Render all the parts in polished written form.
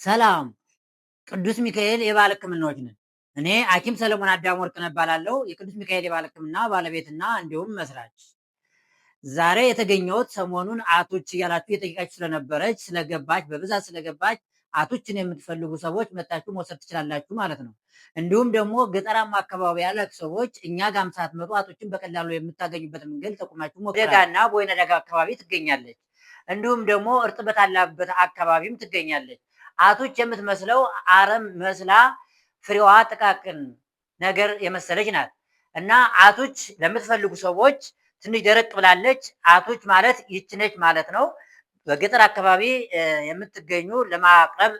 ሰላም ቅዱስ ሚካኤል የባህል ሕክምናዎች ነን። እኔ ሐኪም ሰለሞን አዳም ወርቅነህ እባላለሁ። የቅዱስ ሚካኤል የባህል ሕክምና ባለቤትና እንዲሁም መስራች። ዛሬ የተገኘሁት ሰሞኑን አቶች እያላችሁ የጠየቃችሁ ስለነበረች ስለገባች በብዛት ስለገባች አቶችን የምትፈልጉ ሰዎች መጣችሁ መውሰድ ትችላላችሁ ማለት ነው። እንዲሁም ደግሞ ገጠራማ አካባቢ ያላችሁ ሰዎች እኛ ጋም ሳትመጡ አቶችን በቀላሉ የምታገኙበት መንገድ ጠቁማችሁ ደጋና በወይነ ደጋ አካባቢ ትገኛለች። እንዲሁም ደግሞ እርጥበት አላበት አካባቢም ትገኛለች። አቶች የምትመስለው አረም መስላ ፍሬዋ ጥቃቅን ነገር የመሰለች ናት እና አቶች ለምትፈልጉ ሰዎች ትንሽ ደረቅ ብላለች። አቶች ማለት ይህች ነች ማለት ነው። በገጠር አካባቢ የምትገኙ ለማቅረብ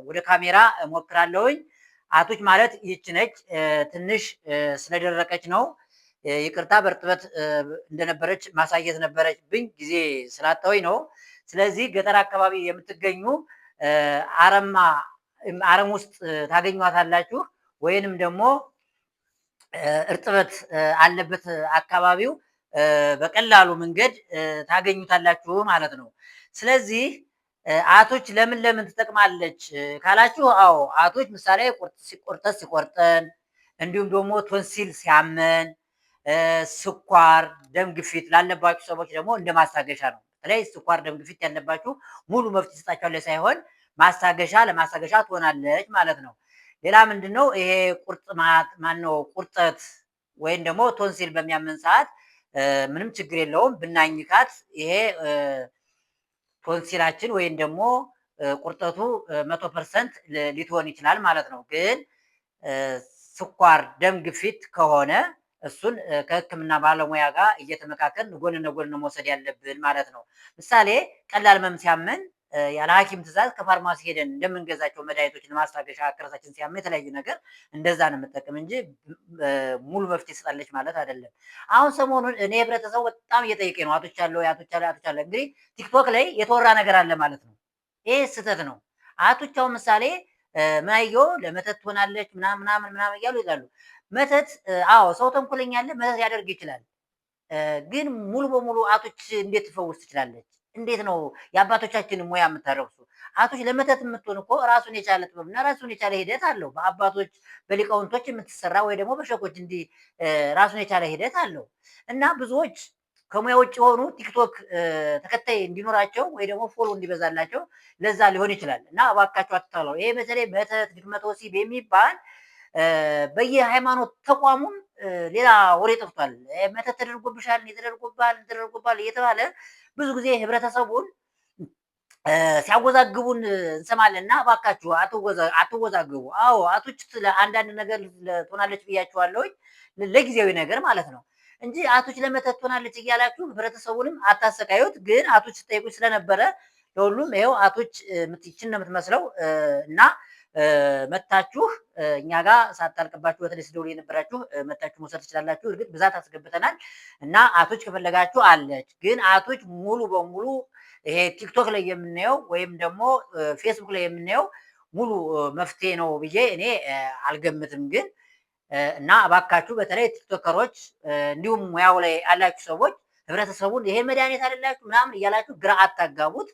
ወደ ካሜራ እሞክራለሁኝ። አቶች ማለት ይህች ነች። ትንሽ ስለደረቀች ነው። ይቅርታ፣ በእርጥበት እንደነበረች ማሳየት ነበረችብኝ፣ ጊዜ ስላጣሁኝ ነው። ስለዚህ ገጠር አካባቢ የምትገኙ አረም ውስጥ ታገኟታላችሁ፣ ወይንም ደግሞ እርጥበት አለበት አካባቢው በቀላሉ መንገድ ታገኙታላችሁ ማለት ነው። ስለዚህ አቶች ለምን ለምን ትጠቅማለች ካላችሁ፣ አዎ አቶች ምሳሌ ቁርጠት ሲቆርጠን፣ እንዲሁም ደግሞ ቶንሲል ሲያመን፣ ስኳር፣ ደም ግፊት ላለባችሁ ሰዎች ደግሞ እንደ ማስታገሻ ነው። በተለይ ስኳር፣ ደም ግፊት ያለባችሁ ሙሉ መፍትሄ ትሰጣችኋለች ሳይሆን ማስታገሻ ለማስታገሻ ትሆናለች ማለት ነው። ሌላ ምንድነው? ይሄ ቁርጥማት ማነው ቁርጠት ወይም ደግሞ ቶንሲል በሚያመን ሰዓት ምንም ችግር የለውም ብናኝካት ይሄ ቶንሲላችን ወይም ደግሞ ቁርጠቱ 100% ሊትሆን ይችላል ማለት ነው። ግን ስኳር፣ ደም ግፊት ከሆነ እሱን ከሕክምና ባለሙያ ጋር እየተመካከልን ጎን ለጎን መውሰድ ያለብን ማለት ነው። ምሳሌ ቀላል ህመም ሲያመን ያለ ሐኪም ትእዛዝ ከፋርማሲ ሄደን እንደምንገዛቸው መድኃኒቶች ለማስታገሻ ክረሳችን ሲያመን የተለያዩ ነገር እንደዛ ነው የምጠቀም እንጂ ሙሉ መፍትሄ ትሰጣለች ማለት አይደለም። አሁን ሰሞኑን እኔ ህብረተሰቡ በጣም እየጠየቀኝ ነው። አቶች አለ አቶች አለ አቶች አለ። እንግዲህ ቲክቶክ ላይ የተወራ ነገር አለ ማለት ነው። ይሄ ስህተት ነው። አቶቻው ምሳሌ ማየው ለመተት ትሆናለች ምናምን እያሉ ይላሉ። መተት አዎ ሰው ተንኮለኛ አለ፣ መተት ሊያደርግ ይችላል። ግን ሙሉ በሙሉ አቶች እንዴት ትፈውስ ትችላለች? እንዴት ነው የአባቶቻችንን ሙያ የምታረብሱ? አቶች ለመተት የምትሆን እኮ ራሱን የቻለ ጥበብና ራሱን የቻለ ሂደት አለው። በአባቶች በሊቃውንቶች የምትሰራ ወይ ደግሞ በሸኮች እንዲህ ራሱን የቻለ ሂደት አለው እና ብዙዎች ከሙያ ውጭ የሆኑ ቲክቶክ ተከታይ እንዲኖራቸው ወይ ደግሞ ፎሎ እንዲበዛላቸው ለዛ ሊሆን ይችላል እና እባካቸው አትታለው። ይሄ በተለይ መተት፣ ድግመተ ወሲብ የሚባል በየሃይማኖት ተቋሙም ሌላ ወሬ ጠፍቷል። መተት ተደርጎብሻል፣ ተደርጎባል እየተባለ ብዙ ጊዜ ህብረተሰቡን ሲያወዛግቡን እንሰማለን እና እባካችሁ አትወዛግቡ። አዎ አቶች ለአንዳንድ ነገር ትሆናለች ብያችኋለሁኝ፣ ለጊዜያዊ ነገር ማለት ነው እንጂ አቶች ለመተት ትሆናለች እያላችሁ ህብረተሰቡንም አታሰቃዩት። ግን አቶች ስጠይቁ ስለነበረ ለሁሉም ይኸው አቶች ይችን ነው የምትመስለው እና መታችሁ እኛ ጋር ሳታልቅባችሁ በተለይ ስደውል የነበራችሁ መታችሁ መውሰድ ትችላላችሁ። እርግጥ ብዛት አስገብተናል እና አቶች ከፈለጋችሁ አለች። ግን አቶች ሙሉ በሙሉ ይሄ ቲክቶክ ላይ የምናየው ወይም ደግሞ ፌስቡክ ላይ የምናየው ሙሉ መፍትሄ ነው ብዬ እኔ አልገምትም። ግን እና እባካችሁ በተለይ ቲክቶከሮች እንዲሁም ሙያው ላይ ያላችሁ ሰዎች ህብረተሰቡን ይሄ መድኃኒት አይደላችሁ ምናምን እያላችሁ ግራ አታጋቡት።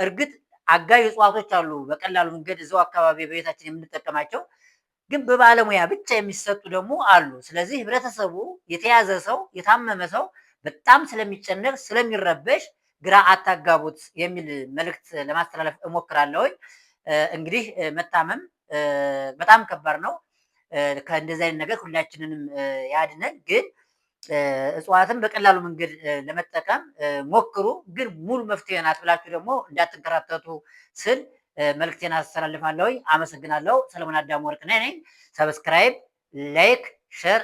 እርግጥ አጋዥ እጽዋቶች አሉ በቀላሉ መንገድ እዛው አካባቢ በቤታችን የምንጠቀማቸው፣ ግን በባለሙያ ብቻ የሚሰጡ ደግሞ አሉ። ስለዚህ ህብረተሰቡ የተያዘ ሰው የታመመ ሰው በጣም ስለሚጨነቅ ስለሚረበሽ ግራ አታጋቡት የሚል መልእክት ለማስተላለፍ እሞክራለሁኝ። እንግዲህ መታመም በጣም ከባድ ነው። ከእንደዚህ አይነት ነገር ሁላችንንም ያድነን። ግን እጽዋትን በቀላሉ መንገድ ለመጠቀም ሞክሩ። ግን ሙሉ መፍትሄ ናት ብላችሁ ደግሞ እንዳትንከራተቱ ስል መልእክቴን አስተላልፋለሁ። አመሰግናለሁ። ሰለሞን አዳም ወርቅነህ ነኝ። ሰብስክራይብ፣ ላይክ፣ ሼር